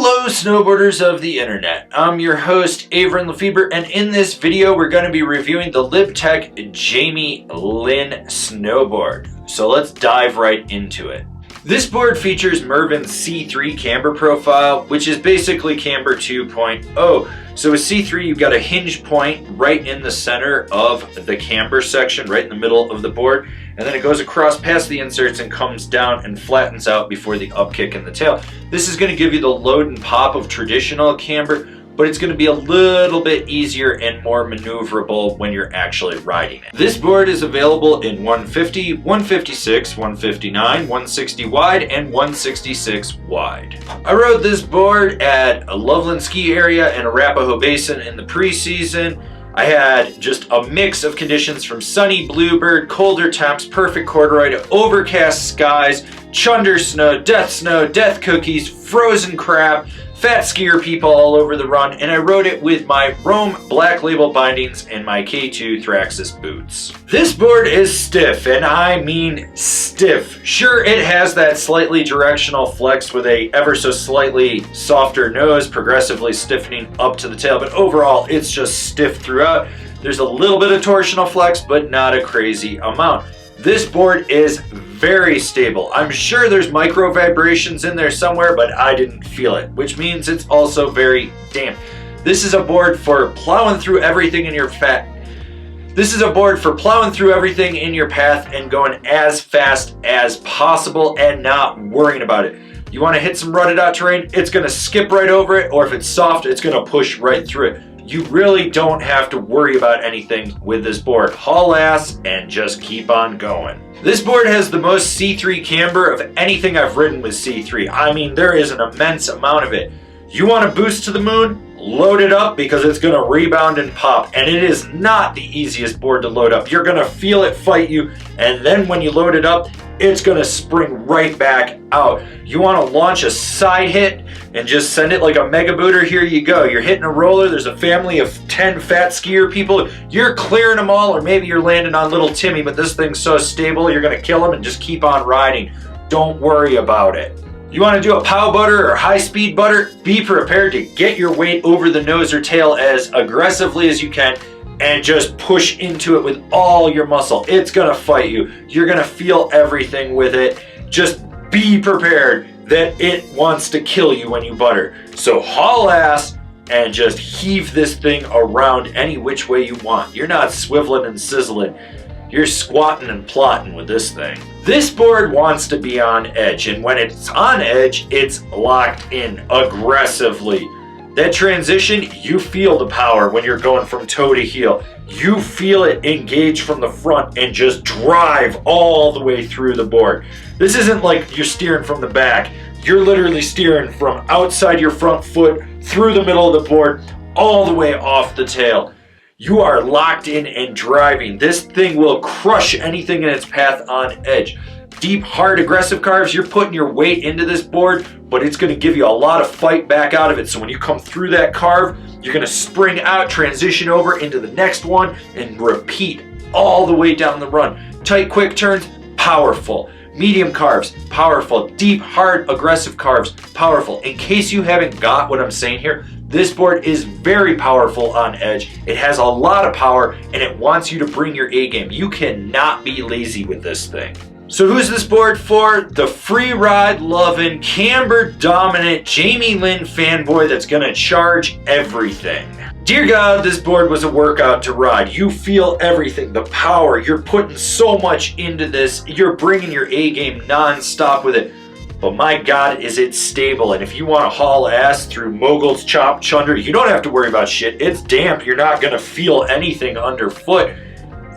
Hello snowboarders of the internet, I'm your host Avran LeFeber, and in this video we're going to be reviewing the Libtech Jamie Lynn Snowboard. So let's dive right into it. This board features Mervin's C3 camber profile, which is basically camber 2.0. So with C3 you've got a hinge point right in the center of the camber section, right in the middle of the board, and then it goes across past the inserts and comes down and flattens out before the upkick in the tail. This is going to give you the load and pop of traditional camber, but it's going to be a little bit easier and more maneuverable when you're actually riding it. This board is available in 150, 156, 159, 160 wide, and 166 wide. I rode this board at a Loveland ski area and Arapahoe Basin in the preseason. I had just a mix of conditions from sunny bluebird, colder temps, perfect corduroy to overcast skies, chunder snow, death cookies, frozen crap, fat skier people all over the run, and I rode it with my Rome Black Label bindings and my K2 Thraxis boots. This board is stiff, and I mean stiff. Sure, it has that slightly directional flex with a ever so slightly softer nose, progressively stiffening up to the tail, but overall it's just stiff throughout. There's a little bit of torsional flex, but not a crazy amount. This board is very stable. I'm sure there's micro vibrations in there somewhere, but I didn't feel it, which means it's also very damp. This is a board for plowing through everything in your path. This is a board for plowing through everything in your path and going as fast as possible and not worrying about it. You want to hit some rutted out terrain, it's going to skip right over it, or if it's soft, it's going to push right through it. You really don't have to worry about anything with this board. Haul ass and just keep on going. This board has the most C3 camber of anything I've ridden with C3. I mean, there is an immense amount of it. You want to boost to the moon? Load it up because it's going to rebound and pop. And it is not the easiest board to load up. You're going to feel it fight you, and then when you load it up, it's going to spring right back out. You want to launch a side hit and just send it like a mega booter. Here you go. You're hitting a roller. There's a family of 10 fat skier people. You're clearing them all, or maybe you're landing on little Timmy, but this thing's so stable you're going to kill him and just keep on riding. Don't worry about it. You want to do a pow butter or high speed butter? Be prepared to get your weight over the nose or tail as aggressively as you can and just push into it with all your muscle. It's gonna fight you. You're gonna feel everything with it. Just be prepared that it wants to kill you when you butter. So haul ass and just heave this thing around any which way you want. You're not swiveling and sizzling. You're squatting and plotting with this thing. This board wants to be on edge, and when it's on edge, it's locked in aggressively. That transition, you feel the power when you're going from toe to heel. You feel it engage from the front and just drive all the way through the board. This isn't like you're steering from the back. You're literally steering from outside your front foot through the middle of the board all the way off the tail. You are locked in and driving. This thing will crush anything in its path on edge. Deep, hard, aggressive carves, you're putting your weight into this board, but it's going to give you a lot of fight back out of it. So when you come through that carve, you're going to spring out, transition over into the next one, and repeat all the way down the run. Tight, quick turns, powerful. Medium carves, powerful. Deep, hard, aggressive carves, powerful. In case you haven't got what I'm saying here, this board is very powerful on edge. It has a lot of power, and it wants you to bring your A game. You cannot be lazy with this thing. So who's this board for? The Freeride loving, camber dominant Jamie Lynn fanboy that's gonna charge everything. Dear God, this board was a workout to ride. You feel everything, the power. You're putting so much into this. You're bringing your A game non-stop with it. But my God, is it stable. And if you want to haul ass through Mogul's Chop Chunder, you don't have to worry about shit. It's damp. You're not gonna feel anything underfoot.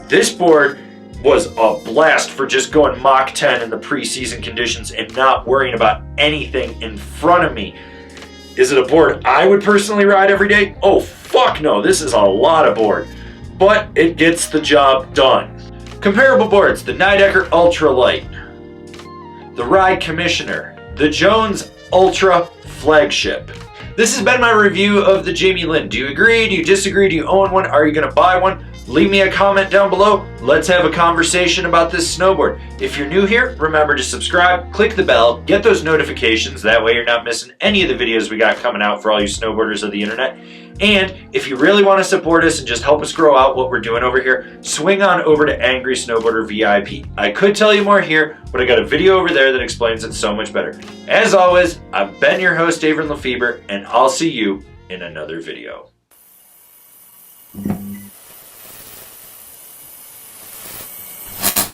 This board was a blast for just going Mach 10 in the preseason conditions and not worrying about anything in front of me. Is it a board I would personally ride every day? Oh, fuck no. This is a lot of board. But it gets the job done. Comparable boards, the Nidecker Ultralight, the Ride Commissioner, the Jones Ultra Flagship. This has been my review of the Jamie Lynn. Do you agree? Do you disagree? Do you own one? Are you going to buy one? Leave me a comment down below. Let's have a conversation about this snowboard. If you're new here, remember to subscribe, click the bell, get those notifications. That way you're not missing any of the videos we got coming out for all you snowboarders of the internet. And if you really want to support us and just help us grow out what we're doing over here, swing on over to Angry Snowboarder VIP. I could tell you more here, but I got a video over there that explains it so much better. As always, I've been your host, Avran LeFeber, and I'll see you in another video.